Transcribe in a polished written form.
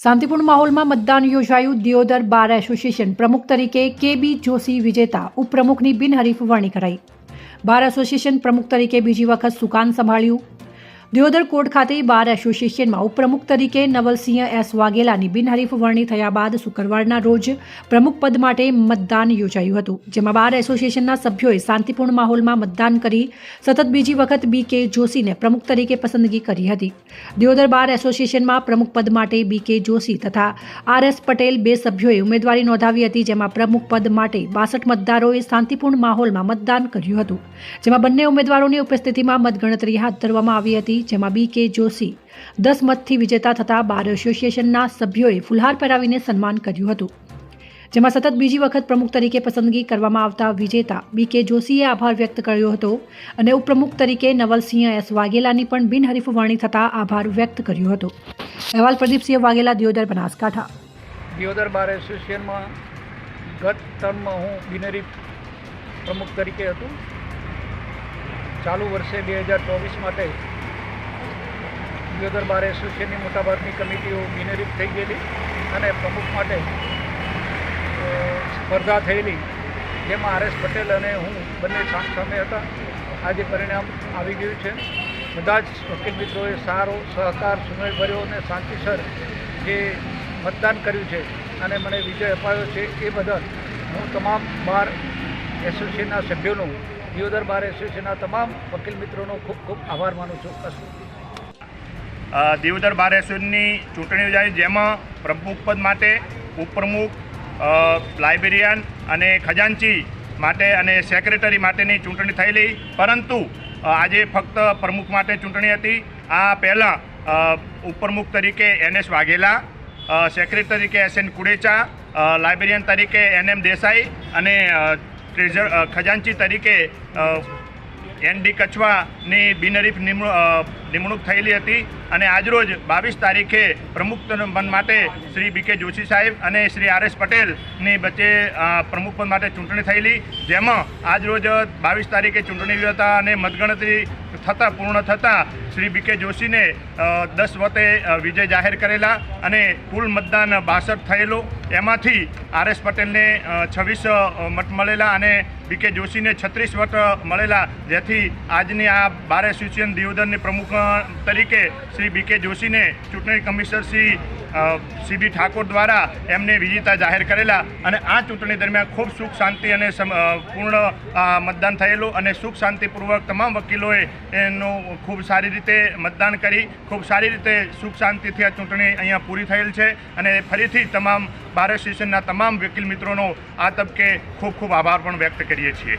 શાંતિપૂર્ણ માહોલમાં મતદાન યોજાયું। દિયોદર બાર એસોસિએશન પ્રમુખ તરીકે કે.બી. જોશી વિજેતા, ઉપપ્રમુખની બિનહરીફ વરણી કરાઈ। બાર એસોસિએશન પ્રમુખ તરીકે બીજી વખત સુકાન સંભાળ્યું। દિયોદર કોર્ટ ખાતે બાર એસોસિએશનમાં ઉપપ્રમુખ તરીકે નવલસિંહ એસ વાઘેલાની બિનહરીફ વરણી થયા બાદ શુક્રવારના રોજ પ્રમુખ પદ માટે મતદાન યોજાયું હતું, જેમાં બાર એસોસિએશનના સભ્યોએ શાંતિપૂર્ણ માહોલમાં મતદાન કરી સતત બીજી વખત બી.કે. જોશીને પ્રમુખ તરીકે પસંદગી કરી હતી। દિયોદર બાર એસોસિએશનમાં પ્રમુખ પદ માટે બી.કે. જોશી તથા આર.એસ. પટેલ બે સભ્યોએ ઉમેદવારી નોંધાવી હતી, જેમાં પ્રમુખ પદ માટે 62 મતદારોએ શાંતિપૂર્ણ માહોલમાં મતદાન કર્યું હતું, જેમાં બંને ઉમેદવારોની ઉપસ્થિતિમાં મતગણતરી હાથ ધરવામાં આવી હતી, જેમાં બી.કે. જોશી 10 મતથી વિજેતા થતા બાર એસોસિએશનના સભ્યોએ ફુલહાર પહેરાવીને સન્માન કર્યું હતું, જેમાં સતત બીજી વખત પ્રમુખ તરીકે પસંદગી કરવામાં આવતા વિજેતા બી.કે. જોશીએ આભાર વ્યક્ત કર્યો હતો અને ઉપપ્રમુખ તરીકે નવલસિંહ એસ વાઘેલાની પણ બિનહરીફ વરણી થતા આભાર વ્યક્ત કર્યો હતો। અહેવાલ પ્રદીપસિંહ વાઘેલા, દિયોદર, બનાસકાંઠા। દિયોદર બાર એસોસિએશનમાં ગત ટર્મમાં હું બિનહરીફ પ્રમુખ તરીકે હતું। ચાલુ વર્ષે 2024 માટે દિયોદર બાર એસોસિએશનની મોટાભાગની કમિટીઓ બિનહરીફ થઈ ગયેલી અને પ્રમુખ માટે સ્પર્ધા થયેલી, જેમાં આર.એસ. પટેલ અને હું બંને સામે હતા। આજે પરિણામ આવી ગયું છે। બધા જ વકીલ મિત્રોએ સારો સહકાર, સુમેળભર્યો અને શાંતિસર જે મતદાન કર્યું છે અને મને વિજય અપાવ્યો છે, એ બદલ હું તમામ બાર એસોસિએશનના સભ્યોનો, દિયોદર બાર એસોસિએશનના તમામ વકીલ મિત્રોનો ખૂબ ખૂબ આભાર માનું છું। દિયોદર બાર એસોસિએશનની ચૂંટણી યોજાઈ, જેમાં પ્રમુખ પદ માટે, ઉપપ્રમુખ, લાઇબ્રેરિયન અને ખજાનચી માટે અને સેક્રેટરી માટેની ચૂંટણી થયેલી, પરંતુ આજે ફક્ત પ્રમુખ માટે ચૂંટણી હતી। આ પહેલાં ઉપપ્રમુખ તરીકે એન.એસ. વાઘેલા, સેક્રેટરી તરીકે એસ.એન. કુડેચા, લાઇબ્રેરિયન તરીકે એન.એમ. દેસાઈ અને ખજાનચી તરીકે એન.ડી. કચવાની બિનહરીફ નિમણૂક થયેલી હતી અને આજરોજ 22 તારીખે પ્રમુખ પદ માટે શ્રી બી.કે. જોશી સાહેબ અને શ્રી આર.એસ. પટેલની વચ્ચે પ્રમુખ પદ માટે ચૂંટણી થયેલી, જેમાં આજરોજ 22 તારીખે ચૂંટણી હતા અને મતગણતરી પૂર્ણ થતાં શ્રી બી.કે. જોશીને 10 વતે વિજય જાહેર કરેલા અને કુલ મતદાન 62 થયેલું, એમાંથી આર.એસ. પટેલને 26 મત મળેલા અને બી.કે. જોશીને 36 વોટ મળેલા, જેથી આજની આ બાર એસોસિએશન દિયોદરની પ્રમુખ તરીકે શ્રી બી.કે. જોશીને ચૂંટણી કમિશનર શ્રી સી.બી. ઠાકોર દ્વારા એમને વિજેતા જાહેર કરેલા અને આ ચૂંટણી દરમિયાન ખૂબ સુખ શાંતિ અને પૂર્ણ મતદાન થયેલું અને સુખ શાંતિપૂર્વક તમામ વકીલોએ એનું ખૂબ સારી રીતે મતદાન કરી ખૂબ સારી રીતે સુખ શાંતિથી આ ચૂંટણી અહીંયા પૂરી થયેલ છે અને ફરીથી તમામ બાર એસોસિએશનના તમામ વકીલ મિત્રોનો આ તબકે ખૂબ ખૂબ આભાર પણ વ્યક્ત કરીએ છીએ।